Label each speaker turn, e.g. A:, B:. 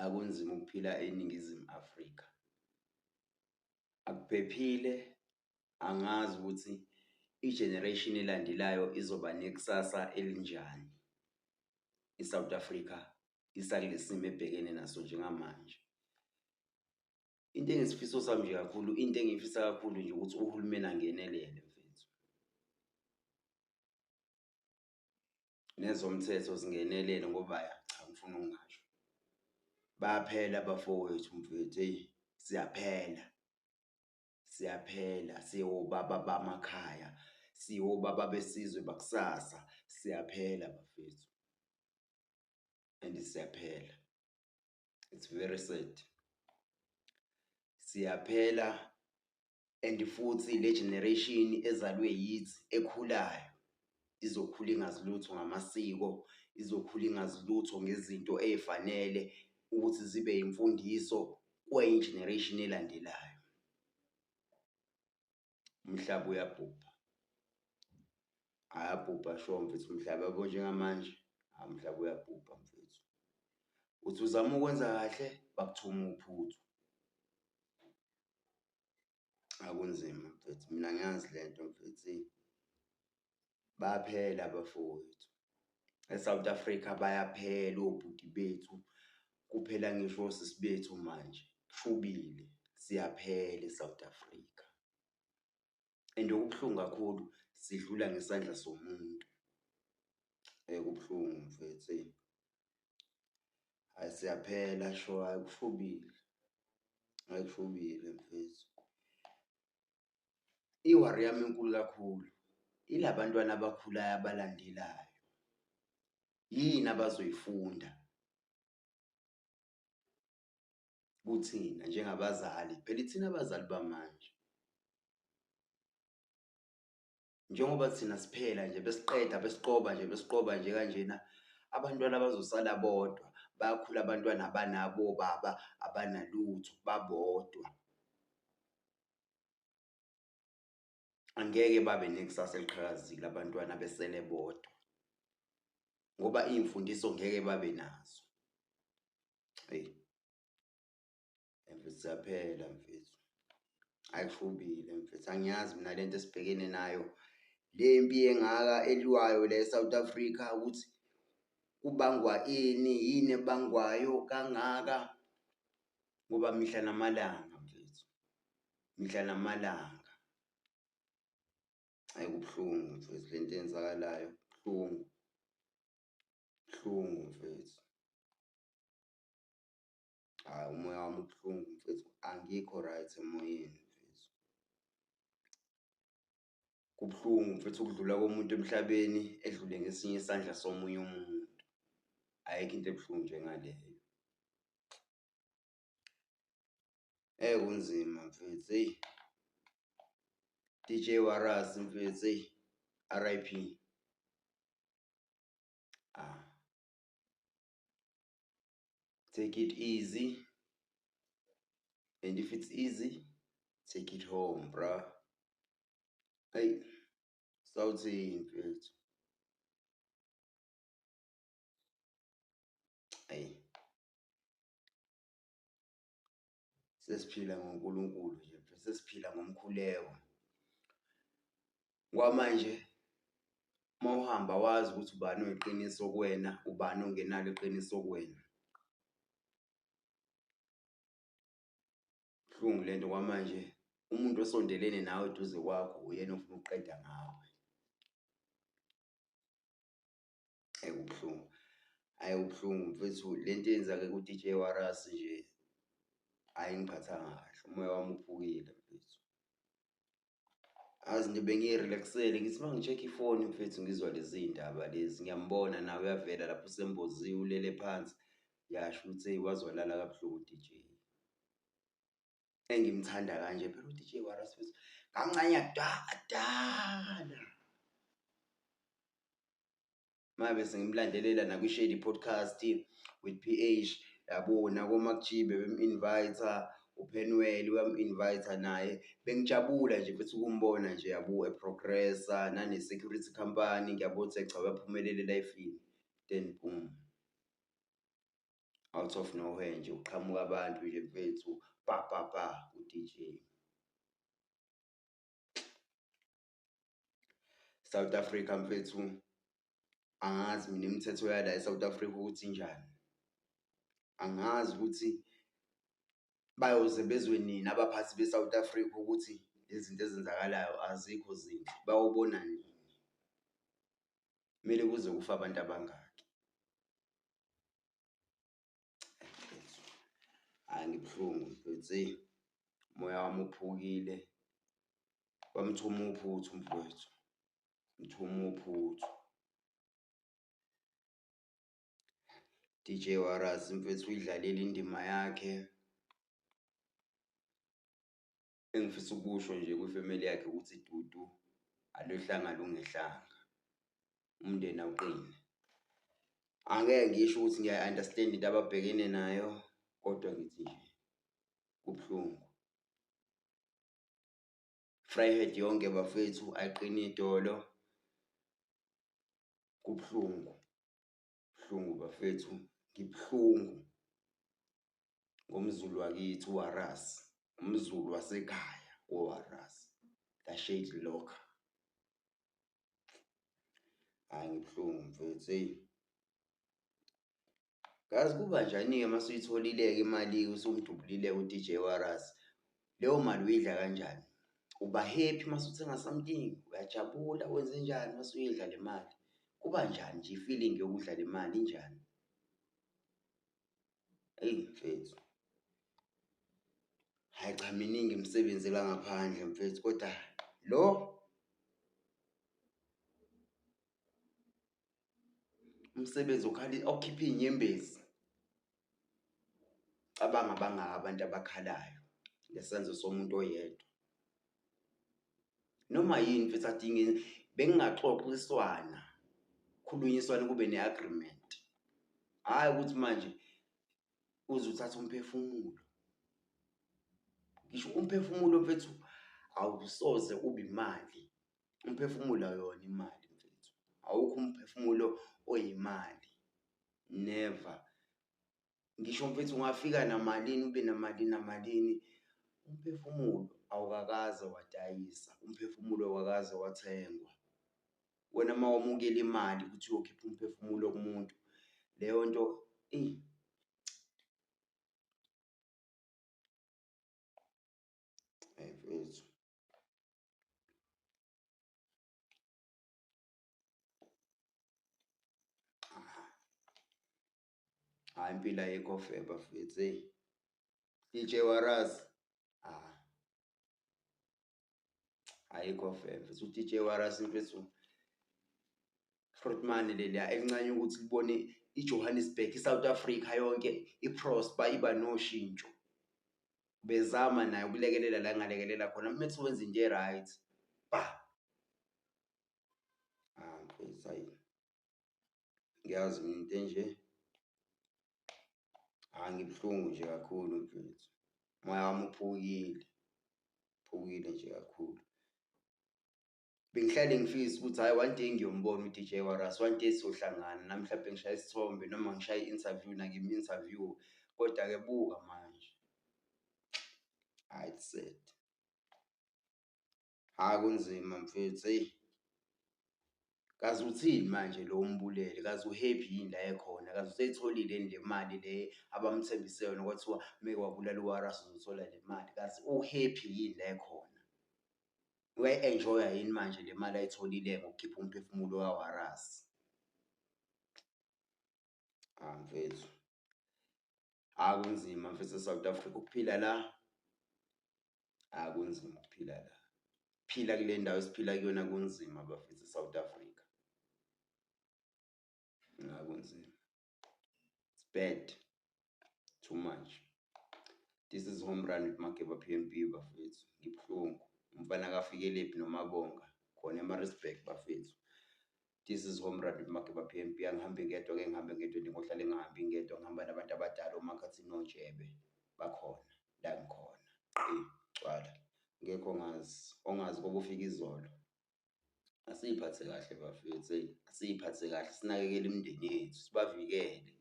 A: akunzima ukuphila eNingizimu Afrika. Akuphephile, angazi ukuthi i-generation elandelayo izoba nekusasa elinjani. I-South Africa isakule simo ebhekene naso njengamanje. Into engisifiso sami nje kakhulu, into engifisa kakhulu nje ukuthi uhulumeni angenelele mfethu. Nezomthetho zingenelele ngoba cha ngifuna ukungasho. Bayaphela abafowethu mfethu, hey siyaphela. Siyaphela, siyobaba bamakhaya, siyobaba besizwe bakusasa, siyaphela bafethu. And siyaphela. It's very sad. Siyaphela and futhi le generation ezalwe yithi ekhulayo izokhula ingazi lutho ngamasiko, izokhula ingazi lutho ngezinto ezifanele ukuthi zibe imfundiso kwenye generation elandelayo. Umhlaba uyabhubha. Ayabhubha sho mfethu umhlaba yabo njengamanje, umhlaba uyabhubha mfethu. Uthi uzama ukwenza kahle bakuthuma uphuthu. Akunzima mfethu, mina ngiyazi lento mfethu. Bayaphela abafowethu. ESouth Africa bayaphela obhuti bethu. Kuphela ngisho osisi bethu manje. Kushubile, siyaphela eSouth Africa. And okubuhlungu kakhulu sidlula ngesandla somuntu. Kubuhlungu mfethu. Hayi siyaphela sho, hayi kushubile. Hayi kushubile mfethu. Iwari yami enkulu kakhulu ilabantwana abakhulayo abalandelayo. Yini abazoyifunda kuthina njengabazali, phela ithina abazali bamanje. Njengoba thina siphela nje besiqeda besiqoba nje kanjena, abantwana bazosala bodwa. Bayakhula abantwana abanabo baba abanalutho babodwa. Angeke babe nekusasa eliqhakazile abantwana besele bodwa. Ngoba imfundiso ngeke babe nazo. Hey. Mfethu siyaphela mfethu. Ayikushubile mfethu, angiyazi mina lento esibhekene nayo. Le mpi engaka elwayo la eSouth Africa ukuthi kubangwa yini ebangwayo kangaka ngoba mihla namalanga mfethu. Mihla namalanga. Kubuhlungu mfethu lento eyenzakalayo, buhlungu. Buhlungu mfethu. Umoya wami ubuhlungu mfethu, angikho right emoyeni mfethu. Kubuhlungu mfethu ukudlula komuntu emhlabeni edlule ngesinye isandla somunye umuntu. Ayikho into ebuhlungu njengaleyo. Kunzima mfethu, hey. DJ Warras mfethu, hey. RIP. Take it easy. And if it's easy, take it home, bruh. Hey, sawuthini mfethu. Hey. Sesiphila ngoNkulunkulu nje mfethu, sesiphila ngomkhuleko. Ngokwamanje mawuhamba wazi ukuthi ubani oyiqiniso kuwena, ubani ongenalo iqiniso kuwena. Buhlungu lento kwamanje umuntu osondelene nawe eduze kwakho uyena ofuna ukuqeda ngawe. Kubuhlungu. Ubuhlungu mfethu lento eyenzake ku-DJ Warras nje ayingiphathanga kahle. Umoya wami uphukile mfethu. Azi nje bengi-relax-ele ngithi mangi-check ifoni mfethu ngizwa lezi ndaba lezi. Ngiyambona nawe uyavela lapho usemboziwe ulele phansi. Yasho ukuthi hey wazwalala kabuhlungu DJ. Engimthanda kanje phela uDJ Warras mfethu. Kancane yakudala. Mabe sengimlandelela na kwi-Shady Podcast with PH. Yabo nako Makjibe bem-invite, uPenwell wam-invite naye. Bengijabula nje mfethu ukumbona nje yabo eprogressa nane-security company ngiyabona ukuthi cha uyaphumelela elifini. Then boom. out of nowhere nje uqhamuka abantu nje mfethu pa u-DJ. South Africa mfethu, angazi mina imithetho yala e-South Africa ukuthi injani. Angazi ukuthi bayoze bezwe nini abaphathi be-South Africa ukuthi lezi zinto ezenzakalayo azikho zinhle, bayobona nini. Kumele kuze kufe abantu abangaki. Hhayi ngibuhlungu mfethu, umoya wami uphukile. Bamthuma uphuthu mfowethu, mthuma uphuthu. DJ Warras mfethu uyidlalile indima yakhe. Engifisa ukusho nje kwifamily yakhe ukuthi Dudu alohlanga lungehlanga, umndeni awuqine. Angeke ngisho ukuthi ngiya-understand into ababhekene nayo, kodwa ngithi nje kubuhlungu. Vryheid yonke bafethu ayiqine idolo. Kubuhlungu, buhlungu bafethu, ngibuhlungu ngomZulu wakithi uWarras, umZulu wasekhaya uWarras, la shade locker. Hhayi ngibuhlungu mfethu, Kazi kuba njani-ke uma usuyitholile-ke imali-ke usumdubulile u-DJ Warras? Leyo mali uyidla kanjani? Uba happy uma usuthenga something? Uyajabula wenze njani uma usuyidla le mali? Kuba njani nje i-feeling yokudla le mali injani? Eyi mfethu, hhayi cha miningi imisebenzi la ngaphandle mfethu, kodwa lo umsebenzi okhipha iy'nyembezi. Cabanga bangaka abantu abakhalayo ngesenzo somuntu oyedwa. Noma yini mfethu adinge, bengingaxoxiswana, khulunyiswane kube ne-agreement. Hhayi ukuthi manje uze uthathe umphefumulo. Ngisho umphefumulo mfethu awusoze ube imali. Umphefumulo yona imali mfethu. Awukho umphefumulo oyimali. Never. Ngisho mfethu ungafika namalini ube namalini. Umphefumulo awukakaze wadayisa. Umphefumulo awukakaze wathengwa. Wena uma wamukela imali ukuthi uyokhipha umphefumulo kumuntu, leyo nto mfethu. Hhayi impilo ayikho fair bafethu, DJ Warras, ayikho fair mfethu. U-DJ Warras mfethu, Grootman leliya elincane ukuthi libone iJohannesburg, iSouth Africa yonke iprosper, iba noshintsho. Bezama naye ukulekelela la engalekelela khona. Methi wenza into e-right, mfethu hayi. Ngiyazi mina into enje. Ngibuhlungu nje kakhulu mfethu. Umoya wami uphukile, uphukile nje kakhulu. Bengihlale ngifisa ukuthi hhayi one day ngiyombona u-DJ Warras, one day siyohlangana nami mhlawumbe ngishaye isithombe noma ngishaye i-interview interview. Kodwa-ke buka manje. Hhayi it's sad. Hhayi kunzima mfethu, Kazi uthini manje lo umbulele? Kazi u-happy yini la ekhona? Kazi useyitholile yini le mali le abamthembise yona kwathiwa mekwabulala u-Warras uzothola le mali? Kazi u-happy yini la ekhona? Uyayi-enjoya yini manje le mali ayitholile ngokukhipha umphefumulo ka-Warras? Mfethu, kunzima mfethu e-South Africa ukuphila la. Kunzima ukuphila la. Phila kule ndawo esiphila kuyona kunzima bafethu e-South Africa. Kunzima. It's bad. Too much. This is Home Run with Makeba PNP bafethu. Ngibuhlungu. Umfana kaFikelephi noMabonga khona eMaritzburg bafethu. This is Home Run with Makeba PNP. Angihambi ngedwa, ngihambe ngedwa, ndingohlale ngihambi ngedwa, ngihamba nabantu abadala omakhathini noNjebe bakhona la ngikhona. Gcwala. Ngekho ongazi kobe ufika izolo. Asiyiphathe kahle bafethu, asiyiphathe kahle, sinakekele imindeni yethu, sibavikele.